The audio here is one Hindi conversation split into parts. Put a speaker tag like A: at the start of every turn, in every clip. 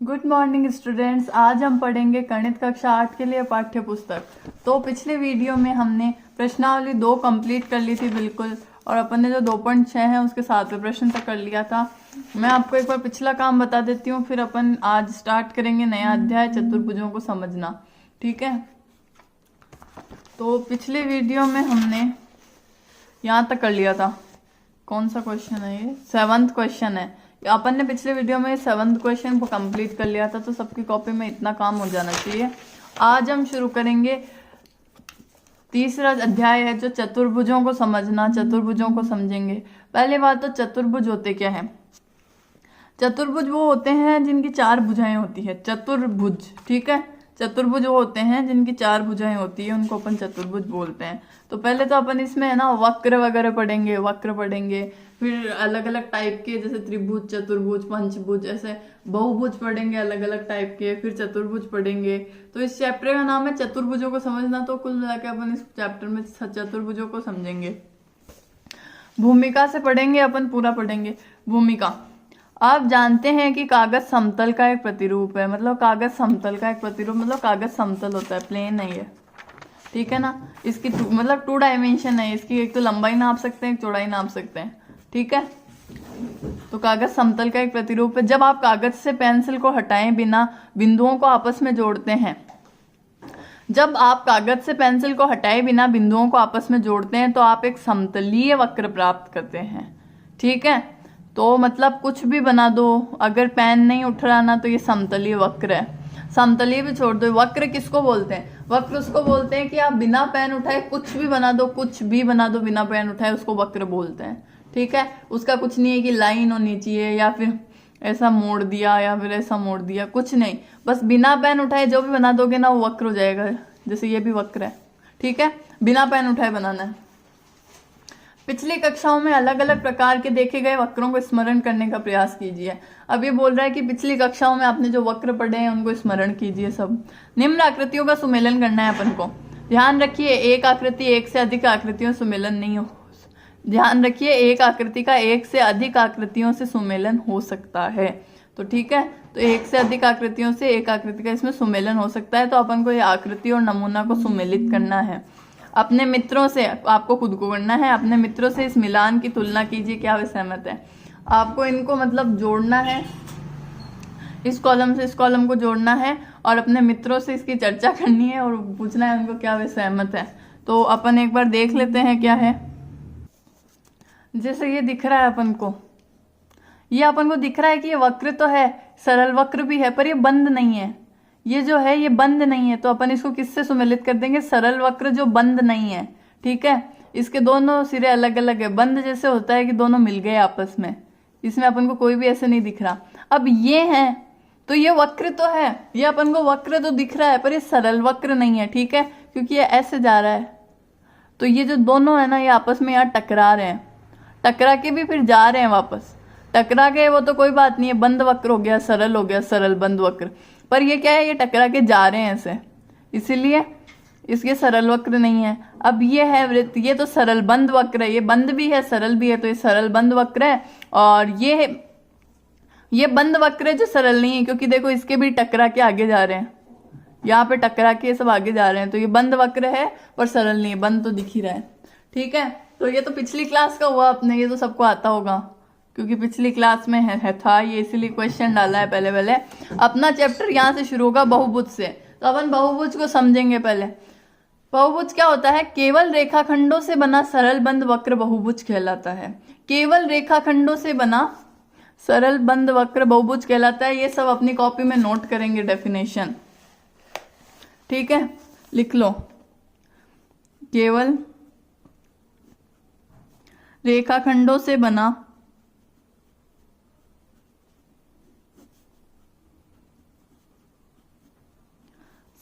A: Good morning students. आज हम पढ़ेंगे गणित कक्षा 8 के लिए पाठ्य पुस्तक। तो पिछले वीडियो में हमने प्रश्नावली 2 कंप्लीट कर ली थी बिल्कुल, और अपन ने जो 2.6 है उसके 7वें प्रश्न तक कर लिया था। मैं आपको एक बार पिछला काम बता देती हूँ, फिर अपन आज स्टार्ट करेंगे नया अध्याय चतुर्भुजों को समझना। ठीक है, तो पिछले वीडियो में हमने यहाँ तक कर लिया था। कौन सा क्वेश्चन है ये? 7वां क्वेश्चन है। अपन ने पिछले वीडियो में 7वां क्वेश्चन को कंप्लीट कर लिया था, तो सबकी कॉपी में इतना काम हो जाना चाहिए। आज हम शुरू करेंगे तीसरा अध्याय है जो चतुर्भुजों को समझना। चतुर्भुजों को समझेंगे। पहली बात तो चतुर्भुज होते क्या है? चतुर्भुज वो होते हैं जिनकी 4 भुजाएं होती है, चतुर्भुज। ठीक है, चतुर्भुज वो होते हैं जिनकी 4 भुजाएं होती है, उनको अपन चतुर्भुज बोलते हैं। तो पहले तो अपन इसमें है ना वक्र वगैरह पढ़ेंगे, वक्र पढ़ेंगे, फिर अलग अलग टाइप के जैसे त्रिभुज, चतुर्भुज, पंचभुज, ऐसे बहुभुज पढ़ेंगे अलग अलग टाइप के, फिर चतुर्भुज पढ़ेंगे। तो इस चैप्टर का नाम है चतुर्भुजों को समझना। तो कुल मिलाकर अपन इस चैप्टर में चतुर्भुजों को समझेंगे। भूमिका से पढ़ेंगे अपन, पूरा पढ़ेंगे। भूमिका, आप जानते हैं कि कागज समतल का एक प्रतिरूप है। मतलब कागज समतल का एक प्रतिरूप मतलब कागज समतल होता है, प्लेन नहीं है। ठीक है ना, इसकी मतलब 2 डायमेंशन है इसकी। एक तो लंबाई नाप सकते हैं, एक चौड़ाई नाप सकते हैं। ठीक है, तो कागज समतल का एक प्रतिरूप है। जब आप कागज से पेंसिल को हटाए बिना बिंदुओं को आपस में जोड़ते हैं, जब आप कागज से पेंसिल को हटाए बिना बिंदुओं को आपस में जोड़ते हैं तो आप एक समतलीय वक्र प्राप्त करते हैं। ठीक है, तो मतलब कुछ भी बना दो, अगर पेन नहीं उठ रहा ना तो ये समतलीय वक्र है। समतलीय भी छोड़ दो, वक्र किसको बोलते हैं? वक्र उसको बोलते हैं कि आप बिना पेन उठाए कुछ भी बना दो, कुछ भी बना दो बिना पेन उठाए, उसको वक्र बोलते हैं। ठीक है, उसका कुछ नहीं है कि लाइन होनी चाहिए या फिर ऐसा मोड़ दिया या फिर ऐसा मोड़ दिया, कुछ नहीं, बस बिना पेन उठाए जो भी बना दोगे ना वो वक्र हो जाएगा। जैसे ये भी वक्र है। ठीक है, बिना पेन उठाए बनाना है। पिछली कक्षाओं में अलग अलग प्रकार के देखे गए वक्रों को स्मरण करने का प्रयास कीजिए। अब ये बोल रहा है कि पिछली कक्षाओं में आपने जो वक्र पढ़े हैं उनको स्मरण कीजिए सब। निम्न आकृतियों का सुमेलन करना है अपन को। ध्यान रखिए, एक आकृति एक से अधिक आकृतियों से सुमेलन नहीं हो। ध्यान रखिए, एक आकृति का एक से अधिक आकृतियों से सुमेलन हो सकता है। तो ठीक है, तो एक से अधिक आकृतियों से एक आकृति का इसमें सुमेलन हो सकता है। तो अपन को ये आकृति और नमूना को सुमेलित करना है। अपने मित्रों से, आपको खुद को करना है, अपने मित्रों से इस मिलान की तुलना कीजिए, क्या वे सहमत है। आपको इनको मतलब जोड़ना है, इस कॉलम से इस कॉलम को जोड़ना है और अपने मित्रों से इसकी चर्चा करनी है और पूछना है उनको क्या वे सहमत है। तो अपन एक बार देख लेते हैं क्या है। जैसे ये दिख रहा है अपन को, ये अपन को दिख रहा है कि ये वक्र तो है, सरल वक्र भी है, पर ये बंद नहीं है। ये जो है ये बंद नहीं है, तो अपन इसको किससे सुमेलित कर देंगे? सरल वक्र जो बंद नहीं है। ठीक है, इसके दोनों सिरे अलग अलग है। बंद जैसे होता है कि दोनों मिल गए आपस में, इसमें अपन को कोई भी ऐसे नहीं दिख रहा। अब ये है तो ये वक्र तो है, ये अपन को वक्र तो दिख रहा है, पर ये सरल वक्र नहीं है। ठीक है, क्योंकि ये ऐसे जा रहा है। तो ये जो दोनों है ना ये आपस में यहाँ टकरा रहे हैं, टकरा के भी फिर जा रहे हैं वापस। टकरा गए वो तो कोई बात नहीं है, बंद वक्र हो गया, सरल हो गया, सरल बंद वक्र। पर ये क्या है, ये टकरा के जा रहे हैं ऐसे, इसीलिए इसके सरल वक्र नहीं है। अब ये है वृत्त, ये तो सरल बंद वक्र है, ये बंद भी है सरल भी है, तो ये सरल बंद वक्र है। और ये बंद वक्र है जो सरल नहीं है, क्योंकि देखो इसके भी टकरा के आगे जा रहे हैं, यहाँ पे टकरा के सब आगे जा रहे हैं। तो ये बंद वक्र है पर सरल नहीं है, बंद तो दिख ही रहा है। ठीक है, तो ये तो पिछली क्लास का हुआ अपने, ये तो सबको आता होगा क्योंकि पिछली क्लास में था ये, इसीलिए क्वेश्चन डाला है पहले। अपना चैप्टर यहाँ से शुरू होगा बहुभुज से। तो अपन बहुभुज को समझेंगे पहले। बहुभुज क्या होता है? केवल रेखाखंडों से बना सरल बंद वक्र बहुभुज कहलाता है। केवल रेखाखंडों से बना सरल बंद वक्र बहुभुज कहलाता है। ये सब अपनी कॉपी में नोट करेंगे डेफिनेशन। ठीक है, लिख लो। केवल रेखाखंडों से बना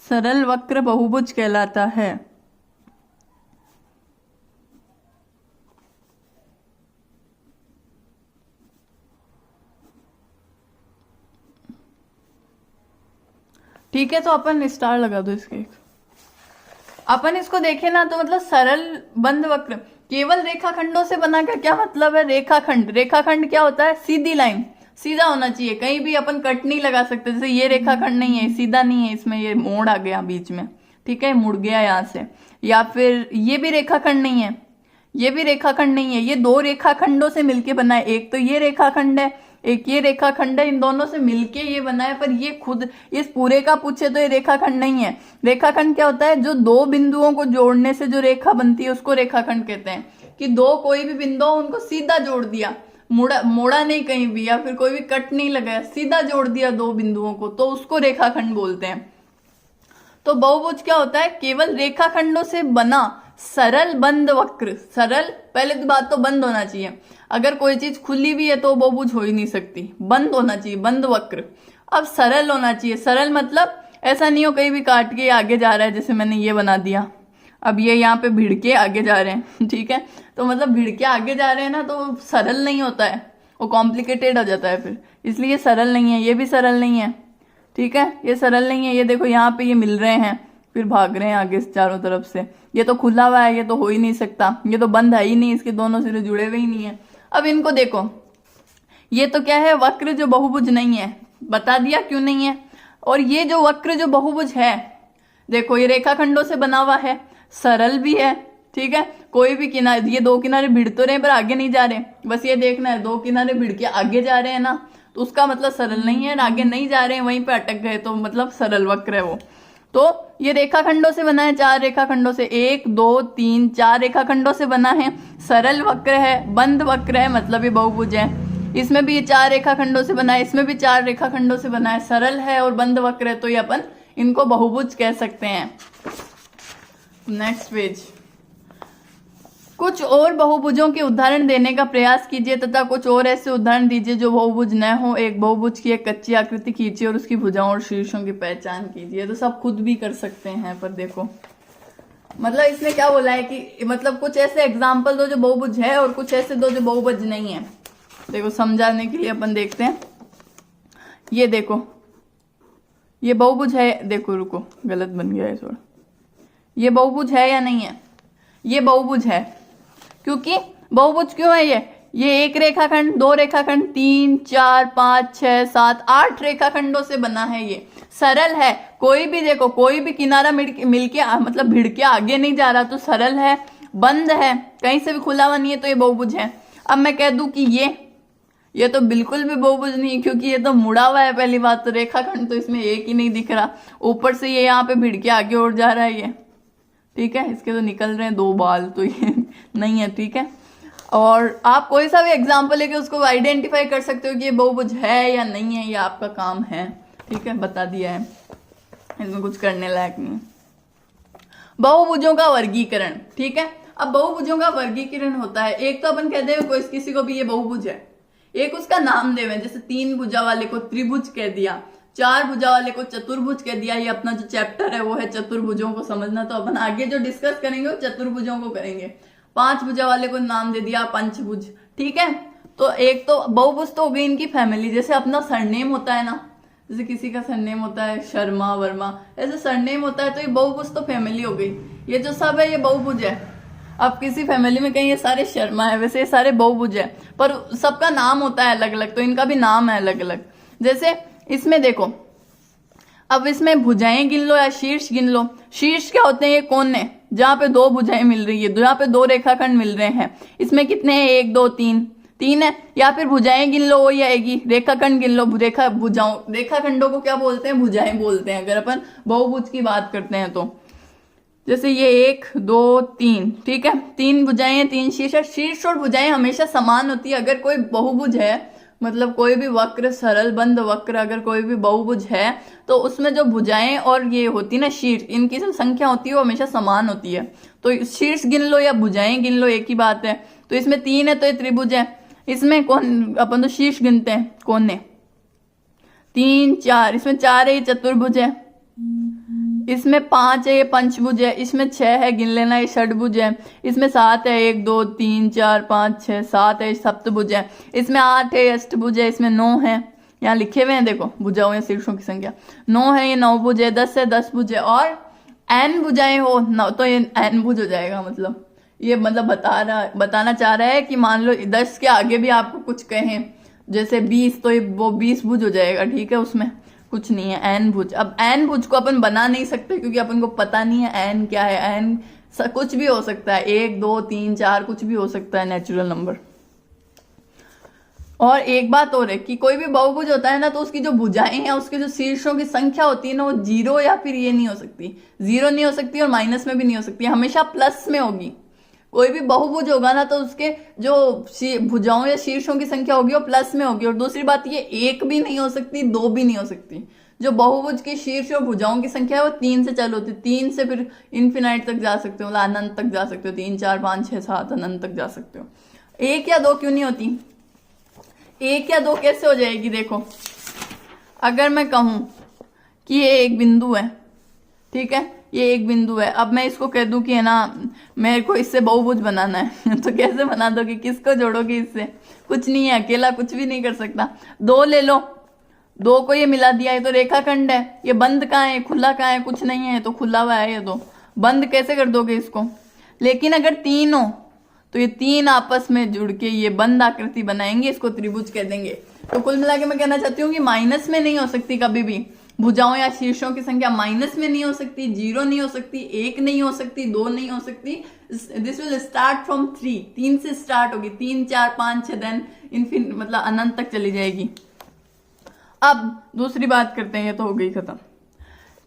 A: सरल वक्र बहुभुज कहलाता है। ठीक है, तो अपन स्टार लगा दो इसके। अपन इसको देखें ना तो मतलब सरल बंद वक्र केवल रेखाखंडों से बना का क्या मतलब है? रेखाखंड, रेखाखंड क्या होता है? सीधी लाइन। सीधा होना चाहिए, कहीं भी अपन कट नहीं लगा सकते। जैसे ये रेखाखंड नहीं है, सीधा नहीं है, इसमें ये मोड़ आ गया बीच में, ठीक है, मुड़ गया यहाँ से। या फिर ये भी रेखाखंड नहीं है, ये भी रेखाखंड नहीं है, ये दो रेखाखंडों से मिलके बना है। एक तो ये रेखाखंड है, एक ये रेखाखंड है, इन दोनों से मिलके ये बना है। पर ये खुद इस पूरे का पूछे तो ये रेखाखंड नहीं है। रेखाखंड क्या होता है? जो दो बिंदुओं को जोड़ने से जो रेखा बनती है उसको रेखाखंड कहते हैं। कि दो कोई भी बिंदु उनको सीधा जोड़ दिया, मोड़ा नहीं कहीं भी, या फिर कोई भी कट नहीं लगाया, सीधा जोड़ दिया दो बिंदुओं को, तो उसको रेखाखंड बोलते हैं। तो बहुभुज क्या होता है? केवल रेखाखंडों से बना सरल बंद वक्र। सरल, पहले तो बात तो बंद होना चाहिए। अगर कोई चीज खुली भी है तो बहुभुज हो ही नहीं सकती, बंद होना चाहिए, बंद वक्र। अब सरल होना चाहिए। सरल मतलब ऐसा नहीं हो कहीं भी काट के आगे जा रहा है, जैसे मैंने ये बना दिया, अब ये यहाँ पे भिड़ के आगे जा रहे हैं, ठीक है, तो मतलब भिड़ के आगे जा रहे हैं ना, तो सरल नहीं होता है, वो कॉम्प्लिकेटेड हो जाता है फिर, इसलिए सरल नहीं है। ये भी सरल नहीं है, ठीक है, ये सरल नहीं है। ये देखो यहाँ पे ये मिल रहे हैं, फिर भाग रहे हैं आगे चारों तरफ से। ये तो खुला हुआ है, ये तो हो ही नहीं सकता, ये तो बंद है ही नहीं, इसके दोनों सिरे जुड़े हुए ही नहीं है। अब इनको देखो, ये तो क्या है? वक्र जो बहुभुज नहीं है, बता दिया क्यों नहीं है। और ये जो वक्र जो बहुभुज है, देखो ये रेखाखंडों से बना हुआ है, सरल भी है, ठीक है, कोई भी किनारे, ये दो किनारे भिड़ तो रहे पर आगे नहीं जा रहे, बस ये देखना है दो किनारे भिड़ के आगे जा रहे हैं ना, तो उसका मतलब सरल नहीं है, आगे नहीं जा रहे हैं, वहीं पे अटक गए, तो मतलब सरल वक्र है वो। तो ये रेखाखंडों से बना है, चार रेखाखंडों से, 1 2 3 4 रेखाखंडों से बना है, सरल वक्र है, बंद वक्र है, मतलब ये बहुभुज है। इसमें भी ये 4 रेखाखंडों से बना है, इसमें भी 4 रेखाखंडों से बना है, सरल है और बंद वक्र है, तो ये अपन इनको बहुभुज कह सकते हैं। Next page. कुछ और बहुभुजों के उदाहरण देने का प्रयास कीजिए तथा कुछ और ऐसे उदाहरण दीजिए जो बहुभुज न हो। एक बहुभुज की एक कच्ची आकृति खींचिए और उसकी भुजाओं और शीर्षों की पहचान कीजिए। तो सब खुद भी कर सकते हैं, पर देखो मतलब इसने क्या बोला है कि मतलब कुछ ऐसे एग्जाम्पल दो जो बहुभुज है और कुछ ऐसे दो जो बहुभुज नहीं है। देखो समझाने के लिए अपन देखते हैं, ये देखो ये बहुभुज है, देखो रुको गलत बन गया है थोड़ा, ये बहुभुज है या नहीं है? ये बहुभुज है, क्योंकि बहुभुज क्यों है ये एक रेखाखंड, दो रेखाखंड, 3 4 5 6 7 8 रेखाखंडों से बना है, ये सरल है, कोई भी देखो कोई भी किनारा मिलके मतलब भिड़ के आगे नहीं जा रहा, तो सरल है, बंद है, कहीं से भी खुला हुआ नहीं है, तो ये बहुभुज है। अब मैं कह दूं कि ये तो बिल्कुल भी बहुभुज नहीं, क्योंकि ये तो मुड़ा हुआ है, पहली बात तो रेखाखंड तो इसमें एक ही नहीं दिख रहा, ऊपर से ये यहाँ पे भिड़ के आगे और जा रहा है ये, ठीक है, इसके तो निकल रहे हैं 2 बाल, तो ये नहीं है, ठीक है। और आप कोई सा भी एग्जाम्पल लेके उसको आइडेंटिफाई कर सकते हो कि ये बहुभुज है या नहीं है, ये आपका काम है, ठीक है, बता दिया है, इसमें कुछ करने लायक नहीं। बहुभुजों का वर्गीकरण, ठीक है। अब बहुभुजों का वर्गीकरण होता है, एक तो अपन कहते हैं कोई किसी को भी ये बहुभुज है, एक उसका नाम देवे, जैसे 3 भुजा वाले को त्रिभुज कह दिया, 4 भुजा वाले को चतुर्भुज कह दिया। ये अपना जो चैप्टर है वो है चतुर्भुजों को समझना, तो अपन आगे जो डिस्कस करेंगे वो चतुर्भुजों को करेंगे। 5 भुजा वाले को नाम दे दिया पंचभुज, ठीक है। तो एक तो बहुभुज तो हो गई इनकी फैमिली, जैसे अपना सरनेम होता है ना, जैसे किसी का सरनेम होता है शर्मा वर्मा, ऐसे सरनेम होता है, तो ये बहुभुज तो फैमिली हो गई। ये जो सब है ये बहुभुज है। अब किसी फैमिली में कहीं ये सारे शर्मा है, वैसे ये सारे बहुभुज है, पर सबका नाम होता है अलग अलग, तो इनका भी नाम है अलग अलग। जैसे इसमें देखो, अब इसमें भुजाएं गिन लो या शीर्ष गिन लो। शीर्ष क्या होते हैं? ये कोने, जहां पे 2 भुजाएं मिल रही है, जहां पे 2 रेखाखंड मिल रहे हैं। इसमें कितने हैं? 1 2 3 है। या फिर भुजाएं गिन लो, वही आएगी। रेखाखंड गिन लो, रेखाखंडों को क्या बोलते हैं? भुजाएं बोलते हैं, अगर अपन बहुभुज की बात करते हैं तो। जैसे ये 1 2 3, ठीक है, 3 भुजाएं 3 शीर्ष। शीर्ष और भुजाएं हमेशा समान होती है। अगर कोई बहुभुज है, मतलब कोई भी वक्र, सरल बंद वक्र, अगर कोई भी बहुभुज है, तो उसमें जो भुजाएं और ये होती है ना शीर्ष, इनकी जो संख्या होती है वो हमेशा समान होती है। तो शीर्ष गिन लो या भुजाएं गिन लो, एक ही बात है। तो इसमें 3 है तो ये त्रिभुज है। इसमें कौन, अपन तो शीर्ष गिनते हैं, कोने 3 4, इसमें 4 है ये चतुर्भुज है। इसमें 5 है ये पंचभुज है। इसमें 6 है, गिन लेना, ये षटभुज है। इसमें 7 है, 1 2 3 4 5 6 7 है, सप्तभुज है। इसमें 8 है, अष्टभुज है। इसमें 9 है, यहाँ लिखे हुए हैं देखो भुजाओं या शीर्षों की संख्या 9 है, ये 9 भुज है। 10 है, 10 भुज है। और n भुजाएं हो तो ये n भुज हो जाएगा। मतलब ये मतलब बताना चाह रहा है कि मान लो 10 के आगे भी आपको कुछ कहें जैसे 20, तो ये वो 20 भुज हो जाएगा, ठीक है, उसमें कुछ नहीं है एन भुज। अब एन भुज को अपन बना नहीं सकते क्योंकि अपन को पता नहीं है एन क्या है। एन कुछ भी हो सकता है, 1 2 3 4 कुछ भी हो सकता है नेचुरल नंबर। और एक बात और है कि कोई भी बहुभुज होता है ना, तो उसकी जो भुजाएं हैं, उसके जो शीर्षों की संख्या होती है ना, वो 0 या फिर ये नहीं हो सकती, 0 नहीं हो सकती और माइनस में भी नहीं हो सकती, हमेशा प्लस में होगी। कोई भी बहुभुज होगा ना, तो उसके जो भुजाओं या शीर्षों की संख्या होगी वो प्लस में होगी। और दूसरी बात, ये 1 भी नहीं हो सकती, 2 भी नहीं हो सकती। जो बहुभुज के शीर्ष और भुजाओं की संख्या है वो 3 से चालू होती है, 3 से फिर इन्फिनाइट तक जा सकते हो, मतलब अनंत तक जा सकते हो, 3 4 5 6 7 अनंत तक जा सकते हो। 1 या 2 क्यों नहीं होती? 1 या 2 कैसे हो जाएगी? देखो, अगर मैं कहूं कि ये एक बिंदु है, ठीक है, ये एक बिंदु है, अब मैं इसको कह दूं कि है ना मेरे को इससे बहुभुज बनाना है तो कैसे बना दोगे? किसको जोड़ोगे इससे? कुछ नहीं है, अकेला कुछ भी नहीं कर सकता। 2 ले लो, 2 को ये मिला दिया, ये तो रेखाखंड है। ये बंद कहाँ है, खुला कहाँ है? कुछ नहीं है, तो खुला हुआ है ये। तो बंद कैसे कर दोगे इसको? लेकिन अगर 3 हो तो ये 3 आपस में जुड़ के ये बंद आकृति बनाएंगे, इसको त्रिभुज कह देंगे। तो कुल मिला के मैं कहना चाहती हूँ कि माइनस में नहीं हो सकती कभी भी, भुजाओं या शीर्षों की संख्या माइनस में नहीं हो सकती, 0 नहीं हो सकती, 1 नहीं हो सकती, 2 नहीं हो सकती। दिस विल स्टार्ट फ्रॉम 3, 3 से स्टार्ट होगी, 3 4 5 6 देन इनफिन मतलब अनंत तक चली जाएगी। अब दूसरी बात करते हैं, ये तो हो गई खत्म।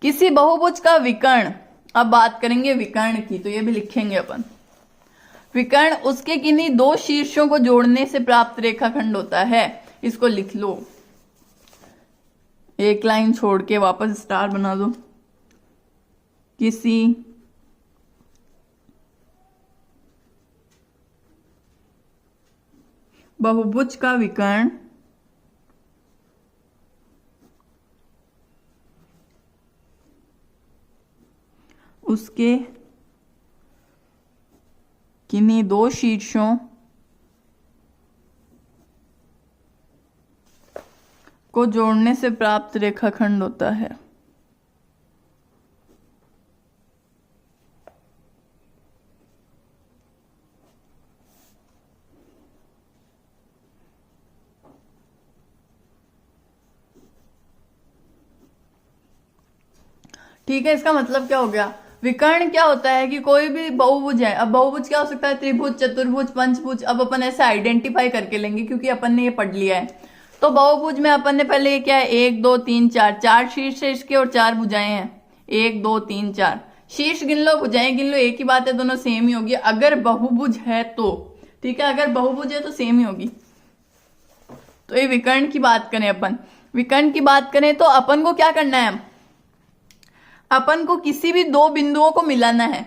A: किसी बहुभुज का विकर्ण, अब बात करेंगे विकर्ण की, तो ये भी लिखेंगे अपन। विकर्ण उसके किन्हीं 2 शीर्षों को जोड़ने से प्राप्त रेखाखंड होता है। इसको लिख लो, एक लाइन छोड़ के वापस स्टार बना दो। किसी बहुभुज का विकर्ण उसके किन्हीं 2 शीर्षों को जोड़ने से प्राप्त रेखाखंड होता है। ठीक है, इसका मतलब क्या हो गया? विकर्ण क्या होता है कि कोई भी बहुभुज है। अब बहुभुज क्या हो सकता है? त्रिभुज, चतुर्भुज, पंचभुज। अब अपन ऐसे आइडेंटिफाई करके लेंगे क्योंकि अपन ने ये पढ़ लिया है। तो बहुभुज में अपन ने पहले ये क्या है, 1 2 3 4, 4 शीर्ष है इसके और 4 भुजाएं हैं, 1 2 3 4। शीर्ष गिन लो, भुजाएं गिन लो, एक ही बात है, दोनों सेम ही होगी अगर बहुभुज है तो। ठीक है, अगर बहुभुज है तो सेम ही होगी। तो ये विकर्ण की बात करें अपन, विकर्ण की बात करें तो अपन को क्या करना है? अपन को किसी भी 2 बिंदुओं को मिलाना है,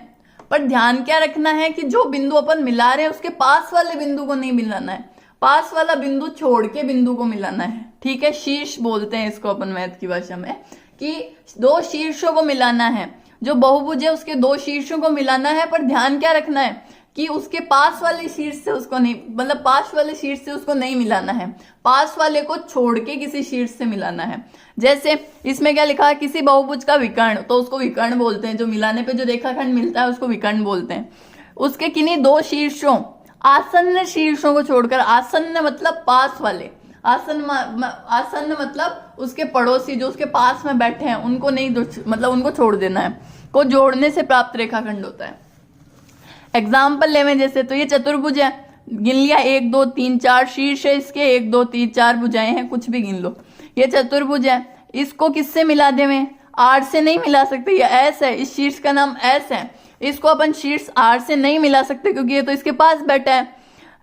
A: पर ध्यान क्या रखना है कि जो बिंदु अपन मिला रहे हैं उसके पास वाले बिंदु को नहीं मिलाना है, पास वाला बिंदु छोड़ के बिंदु को मिलाना है। ठीक है, शीर्ष बोलते हैं इसको अपन मैथ की भाषा में, कि 2 शीर्षों को मिलाना है। जो बहुभुज है उसके 2 शीर्षों को मिलाना है, पर ध्यान क्या रखना है कि उसके पास वाले शीर्ष से उसको नहीं, मतलब पास वाले शीर्ष से उसको नहीं मिलाना है, पास वाले को छोड़ के किसी शीर्ष से मिलाना है। जैसे इसमें क्या लिखा है, किसी बहुभुज का विकर्ण, तो उसको विकर्ण बोलते हैं। जो मिलाने पे जो रेखाखंड मिलता है उसको विकर्ण बोलते हैं। उसके किन्हीं 2 शीर्षों, आसन्न शीर्षों को छोड़कर, आसन्न मतलब पास वाले, आसन्न मतलब उसके पड़ोसी जो उसके पास में बैठे हैं उनको नहीं, मतलब उनको छोड़ देना है, को जोड़ने से प्राप्त रेखाखंड होता है। एग्जाम्पल लेवे जैसे, तो ये चतुर्भुज है, गिन लिया 1 2 3 4 शीर्ष है इसके, 1 2 3 4 भुजाएं हैं, कुछ भी गिन लो। ये चतुर्भुज है, इसको किससे मिला देवे? आर से नहीं मिला सकते, ये एस है, इस शीर्ष का नाम एस है, इसको अपन शीर्ष आर से नहीं मिला सकते क्योंकि ये तो इसके पास बैठा है।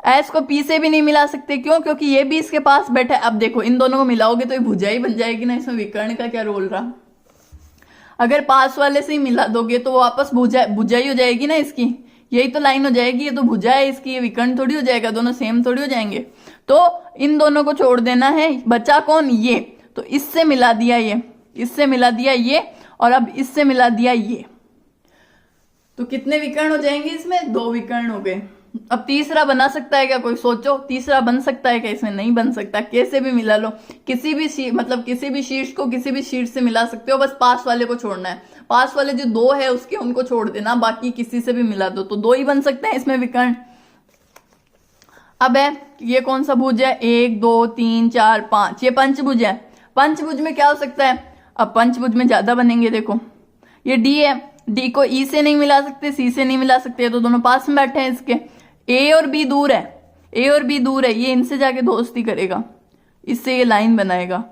A: एस को पी से भी नहीं मिला सकते, क्यों? क्योंकि ये भी इसके पास बैठा है। अब देखो, इन दोनों को मिलाओगे तो ये भुजा ही बन जाएगी ना, इसमें विकर्ण का क्या रोल रहा? अगर पास वाले से ही मिला दोगे तो वो वापस भुजा ही हो जाएगी ना इसकी, यही तो लाइन हो जाएगी। ये तो भुजा है इसकी, ये विकर्ण थोड़ी हो जाएगा, दोनों सेम थोड़ी हो जाएंगे। तो इन दोनों को छोड़ देना है, बचा कौन? ये। तो इससे मिला दिया ये, इससे मिला दिया ये, और अब इससे मिला दिया ये। तो कितने विकर्ण हो जाएंगे इसमें? 2 विकर्ण हो गए। अब तीसरा बना सकता है क्या कोई? सोचो, तीसरा बन सकता है क्या? इसमें नहीं बन सकता। कैसे भी मिला लो, किसी भी किसी भी शीर्ष को किसी भी शीर्ष से मिला सकते हो, बस पास वाले को छोड़ना है। पास वाले जो 2 है उसके, उनको छोड़ देना, बाकी किसी से भी मिला दो, तो 2 ही बन सकते हैं इसमें विकर्ण। अब है ये कौन सा भुज है, 1 2 3 4 5, ये पंचभुज है। पंचभुज में क्या हो सकता है, अब पंचभुज में ज्यादा बनेंगे। देखो ये डी है, डी को ई से नहीं मिला सकते, सी से नहीं मिला सकते, तो दोनों पास में बैठे हैं इसके। ए और बी दूर है, ए और बी दूर है, ये इनसे जाके दोस्ती करेगा, इससे ये लाइन बनाएगा।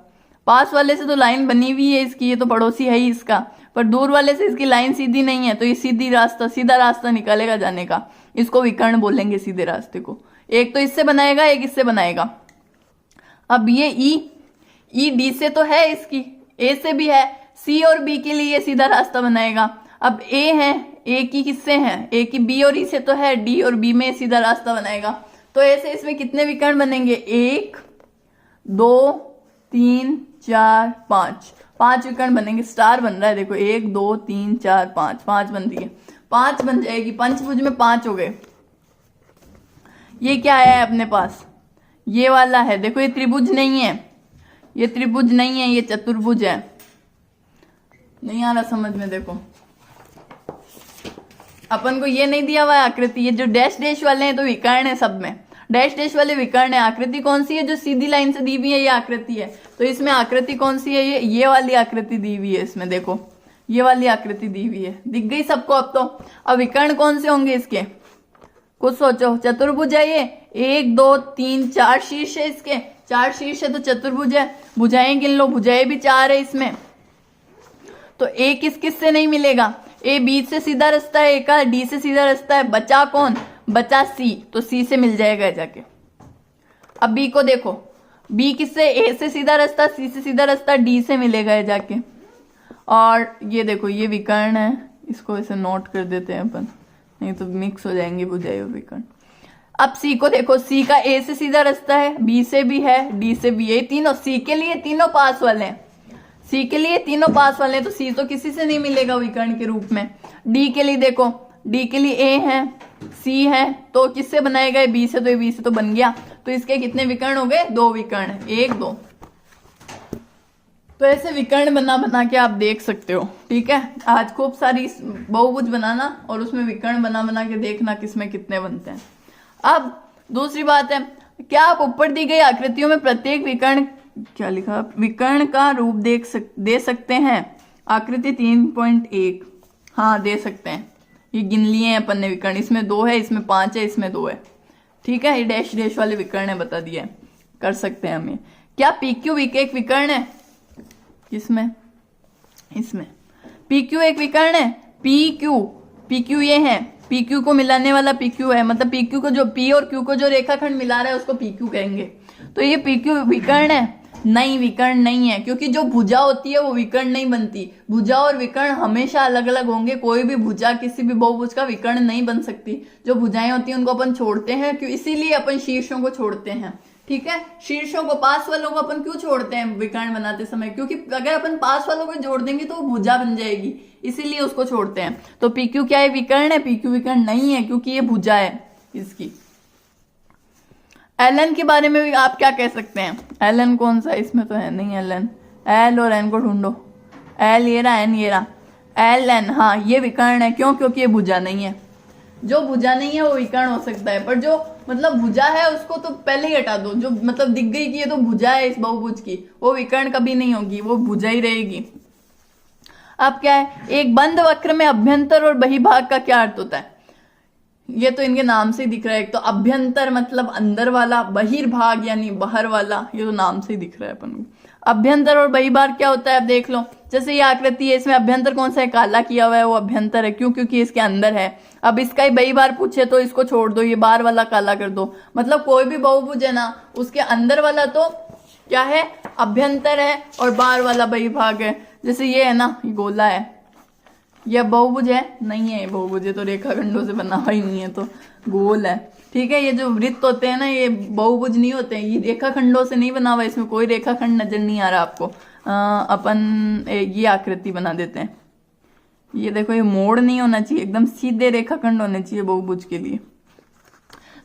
A: पास वाले से तो लाइन बनी हुई है इसकी, ये तो पड़ोसी है ही इसका, पर दूर वाले से इसकी लाइन सीधी नहीं है, तो ये सीधा रास्ता निकालेगा जाने का, इसको विकर्ण बोलेंगे सीधे रास्ते को। एक तो इससे बनाएगा, एक इससे बनाएगा। अब ये ई डी से तो है इसकी, ए से भी है, सी और बी के लिए ये सीधा रास्ता बनाएगा। अब ए है, ए की किससे है, ए की बी और ई से तो है, डी और बी में सीधा रास्ता बनाएगा। तो ऐसे इसमें कितने विकर्ण बनेंगे, 1 2 3 4 5, 5 विकर्ण बनेंगे। स्टार बन रहा है देखो, 1 2 3 4 5, 5 बन रही है, 5 बन जाएगी। पंचभुज में 5 हो गए। ये क्या है अपने पास, ये वाला है, देखो ये त्रिभुज नहीं है, ये त्रिभुज नहीं है, ये चतुर्भुज है। नहीं आ रहा समझ में, देखो अपन को ये नहीं दिया हुआ है आकृति, ये जो डैश डैश वाले हैं तो विकर्ण है, सब में डैश डैश वाले विकर्ण है। आकृति कौन सी है, जो सीधी लाइन से दी हुई है, ये आकृति है। तो इसमें आकृति कौन सी है, ये वाली आकृति दी हुई है इसमें, देखो ये वाली आकृति दी हुई है, दिख गई सबको अब तो। अब विकर्ण कौन से होंगे इसके, कुछ सोचो। चतुर्भुज है ये, 1 2 3 4 शीर्ष है इसके, 4 शीर्ष है तो चतुर्भुज है। भुजाएं गिन लो, भुजाएं भी 4 है इसमें, तो ए किस किस से नहीं मिलेगा, ए बी से सीधा रास्ता है, ए का डी से सीधा रास्ता है, बचा कौन, बचा सी, तो सी से मिल जाएगा जाके। अब बी को देखो, बी किससे, ए से सीधा रास्ता, सी से सीधा रास्ता, डी से मिलेगा जाके। और ये देखो ये विकर्ण है, इसको ऐसे नोट कर देते हैं अपन, नहीं तो मिक्स हो जाएंगे भुजाएं और विकर्ण। अब सी को देखो, सी का ए से सीधा रास्ता है, बी से भी है, डी से भी है, तीनों सी के लिए तीनों पास वाले हैं, सी के लिए तीनों पास वाले हैं, तो सी तो किसी से नहीं मिलेगा विकर्ण के रूप में। डी के लिए देखो, डी के लिए ए है, सी है, तो किससे बनाएगा, बी से, तो बी से तो बन गया। तो इसके कितने विकर्ण हो गए, 2 विकर्ण, 1 2। तो ऐसे विकर्ण बना के आप देख सकते हो। ठीक है, आज खूब सारी बहुभुज बनाना और उसमें विकर्ण बना के देखना किसमें कितने बनते हैं। अब दूसरी बात है, क्या आप ऊपर दी गई आकृतियों में प्रत्येक विकर्ण, क्या लिखा, विकर्ण का रूप दे सकते हैं। आकृति 3.1, हाँ दे सकते हैं, ये गिन लिए हैं अपन ने विकर्ण, इसमें 2 है, इसमें 5 है, इसमें 2 है। ठीक है, ये डैश डैश वाले विकर्ण है, बता दिया है, कर सकते हैं हम ये। क्या PQ एक विकर्ण है, किसमें, इसमें PQ एक विकर्ण है। PQ ये है, PQ को मिलाने वाला PQ है, मतलब PQ को जो P और Q को जो रेखाखंड मिला रहा है उसको PQ कहेंगे। तो ये PQ विकर्ण है, नहीं विकर्ण नहीं है, क्योंकि जो भुजा होती है वो विकर्ण नहीं बनती। भुजा और विकर्ण हमेशा अलग अलग होंगे, कोई भी भुजा किसी भी बहुभुज का विकर्ण नहीं बन सकती। जो भुजाएं होती हैं उनको अपन छोड़ते हैं, क्यों, इसीलिए अपन शीर्षों को छोड़ते हैं। ठीक है, शीर्षों को, पास वालों को अपन क्यों छोड़ते हैं विकर्ण बनाते समय, क्योंकि अगर अपन पास वालों को जोड़ देंगे तो वो भुजा बन जाएगी, इसीलिए उसको छोड़ते हैं। तो PQ क्या है, विकर्ण है, PQ विकर्ण नहीं है क्योंकि ये भुजा है इसकी। LN के बारे में भी आप क्या कह सकते हैं, LN कौन सा, इसमें तो है नहीं LN, L और N को ढूंढो, L ये रहा, N ये रहा, LN, हाँ ये विकर्ण है, क्यों, क्योंकि ये भुजा नहीं है। जो भुजा नहीं है वो विकर्ण हो सकता है, पर जो मतलब भुजा है उसको तो पहले ही हटा दो, जो मतलब दिख गई कि ये तो भुजा है इस बहुभुज की, वो विकर्ण कभी नहीं होगी, वो भुजा ही रहेगी। अब क्या है, एक बंद वक्र में अभ्यंतर और बहिभाग का क्या अर्थ होता है, ये तो इनके नाम से ही दिख रहा है। एक तो अभ्यंतर मतलब अंदर वाला, बहिर्भाग यानी बाहर वाला, ये तो नाम से ही दिख रहा है अपन को। अभ्यंतर और बहिभाग क्या होता है, अब देख लो। जैसे ये आकृति है, इसमें अभ्यंतर कौन सा है, काला किया हुआ है, वो अभ्यंतर है, क्यों, क्योंकि इसके अंदर है। अब इसका ही बहिभाग पूछे तो इसको छोड़ दो, ये बाहर वाला काला कर दो। मतलब कोई भी बहुभुज है ना, उसके अंदर वाला तो क्या है, अभ्यंतर है, और बाहर वाला बहिभाग है। जैसे ये है ना, ये गोला है, यह बहुभुज है, नहीं है ये बहुभुज, ये तो रेखाखंडों से बना हुआ ही नहीं है, तो गोल है। ठीक है, ये जो वृत्त होते हैं ना, ये बहुभुज नहीं होते हैं, ये रेखाखंडों से नहीं बना हुआ, इसमें कोई रेखाखंड नजर नहीं आ रहा आपको। अपन ये आकृति बना देते हैं, ये देखो, ये मोड़ नहीं होना चाहिए, एकदम सीधे रेखाखंड होने चाहिए बहुभुज के लिए।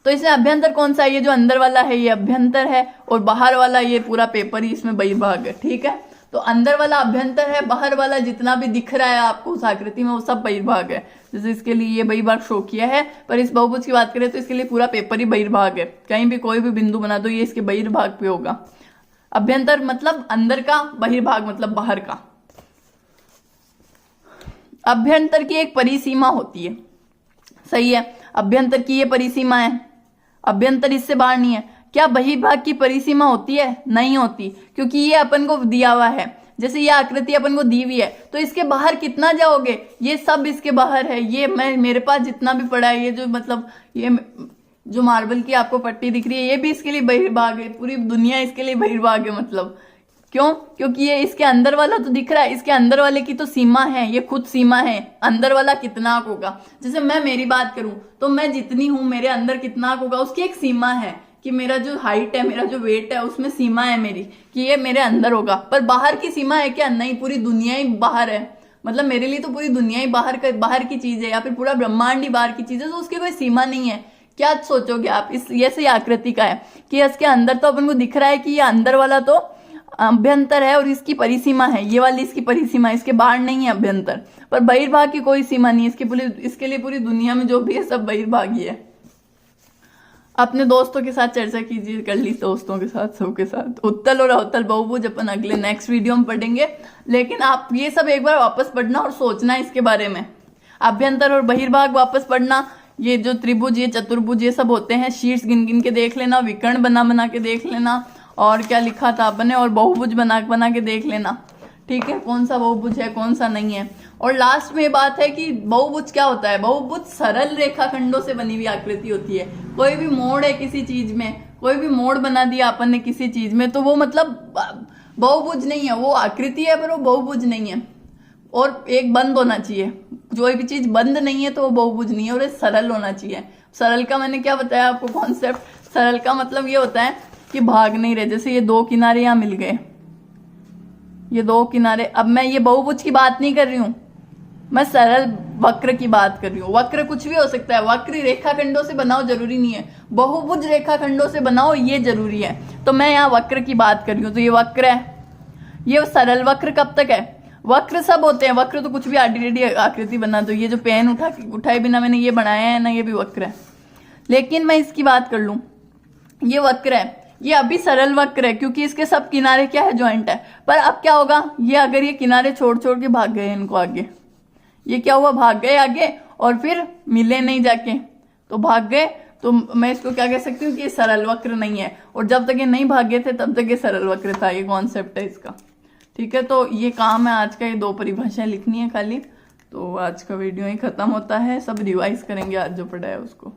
A: तो इसमें अभ्यंतर कौन सा है, ये जो अंदर वाला है ये अभ्यंतर है, और बाहर वाला ये पूरा पेपर ही इसमें बहिर्भाग है। ठीक है, तो अंदर वाला अभ्यंतर है, बाहर वाला जितना भी दिख रहा है आपको उस आकृति में वो सब बहिर्भाग है। जैसे इसके लिए ये बहिर्भाग शो किया है, पर इस बहुभुज की बात करें तो इसके लिए पूरा पेपर ही बहिर्भाग है। कहीं भी कोई भी बिंदु बना दो ये इसके बहिर्भाग पे होगा। अभ्यंतर मतलब अंदर का, बहिर्भाग मतलब बाहर का। अभ्यंतर की एक परिसीमा होती है, सही है, अभ्यंतर की ये परिसीमा है, अभ्यंतर इससे बाहर नहीं है। क्या बहिर्भाग की परिसीमा होती है? नहीं होती, क्योंकि ये अपन को दिया हुआ है। जैसे ये आकृति अपन को दी हुई है तो इसके बाहर कितना जाओगे, ये सब इसके बाहर है। ये मेरे पास जितना भी पड़ा है, ये जो मतलब ये जो मार्बल की आपको पट्टी दिख रही है ये भी इसके लिए बहिर्भाग है, पूरी दुनिया इसके लिए बहिर्भाग है। मतलब क्यों? क्योंकि ये इसके अंदर वाला तो दिख रहा है, इसके अंदर वाले की तो सीमा है, ये खुद सीमा है। अंदर वाला कितना होगा, जैसे मैं मेरी बात करूं तो मैं जितनी हूं मेरे अंदर कितना होगा, उसकी एक सीमा है कि मेरा जो हाइट है, मेरा जो वेट है, उसमें सीमा है मेरी कि ये मेरे अंदर होगा। पर बाहर की सीमा है क्या? नहीं, पूरी दुनिया ही बाहर है। मतलब मेरे लिए तो पूरी दुनिया ही बाहर की चीज है, या फिर पूरा ब्रह्मांड ही बाहर की चीज है, तो उसकी कोई सीमा नहीं है। क्या सोचोगे आप? इस ऐसे आकृति का है कि इसके अंदर तो अपन को दिख रहा है कि ये अंदर वाला तो अभ्यंतर है और इसकी परिसीमा है, ये वाली इसकी परिसीमा है, इसके बाहर नहीं है अभ्यंतर। पर बहिर्भाग की कोई सीमा नहीं है, इसके लिए पूरी दुनिया में जो भी है सब बहिर्भागी है। अपने दोस्तों के साथ चर्चा कीजिए, कर ली दोस्तों के साथ, सबके साथ। उत्तल और अवतल बहुभुज अपन अगले नेक्स्ट वीडियो में पढ़ेंगे, लेकिन आप ये सब एक बार वापस पढ़ना और सोचना इसके बारे में। अभ्यंतर और बहिर्भाग वापस पढ़ना, ये जो त्रिभुज, ये चतुर्भुज, ये सब होते हैं, शीर्ष गिन गिन के देख लेना, विकर्ण बना के देख लेना, और क्या लिखा था आपने, और बहुभुज बना के देख लेना, ठीक है, कौन सा बहुभुज है कौन सा नहीं है। और लास्ट में ये बात है कि बहुभुज क्या होता है। बहुभुज सरल रेखाखंडों से बनी हुई आकृति होती है। कोई भी मोड़ है किसी चीज में, कोई भी मोड़ बना दिया अपन ने किसी चीज में, तो वो मतलब बहुभुज नहीं है, वो आकृति है पर वो बहुभुज नहीं है। और एक बंद होना चाहिए, जो भी चीज बंद नहीं है तो वो बहुभुज नहीं है, और ये सरल होना चाहिए। सरल का मैंने क्या बताया आपको कॉन्सेप्ट? सरल का मतलब ये होता है कि भाग नहीं रहे। जैसे ये दो किनारे यहां मिल गए, ये दो किनारे, अब मैं ये बहुभुज की बात नहीं कर रही हूं, मैं सरल वक्र की बात कर रही हूँ। वक्र कुछ भी हो सकता है, वक्र रेखाखंडों से बनाओ जरूरी नहीं है, बहुभुज रेखाखंडों से बनाओ ये जरूरी है। तो मैं यहाँ वक्र की बात कर रही हूँ, तो ये वक्र है, ये सरल वक्र कब तक है? वक्र सब होते हैं, वक्र तो कुछ भी आडी टेढ़ी आकृति बना दो। ये जो पेन उठाए बिना मैंने ये बनाया है ना, ये भी वक्र है। लेकिन मैं इसकी बात कर लूं, ये वक्र है, ये अभी सरल वक्र है क्योंकि इसके सब किनारे क्या है, ज्वाइंट है। पर अब क्या होगा, ये अगर ये किनारे छोड़ के भाग गए इनको आगे, ये क्या हुआ, भाग गए आगे और फिर मिले नहीं जाके, तो भाग गए, तो मैं इसको क्या कह सकती हूँ कि ये सरल वक्र नहीं है। और जब तक ये नहीं भागे थे तब तक ये सरल वक्र था। ये कॉन्सेप्ट है इसका, ठीक है। तो ये काम है आज का, ये दो परिभाषाएं लिखनी है खाली। तो आज का वीडियो ही खत्म होता है, सब रिवाइज करेंगे आज जो पढ़ा है उसको।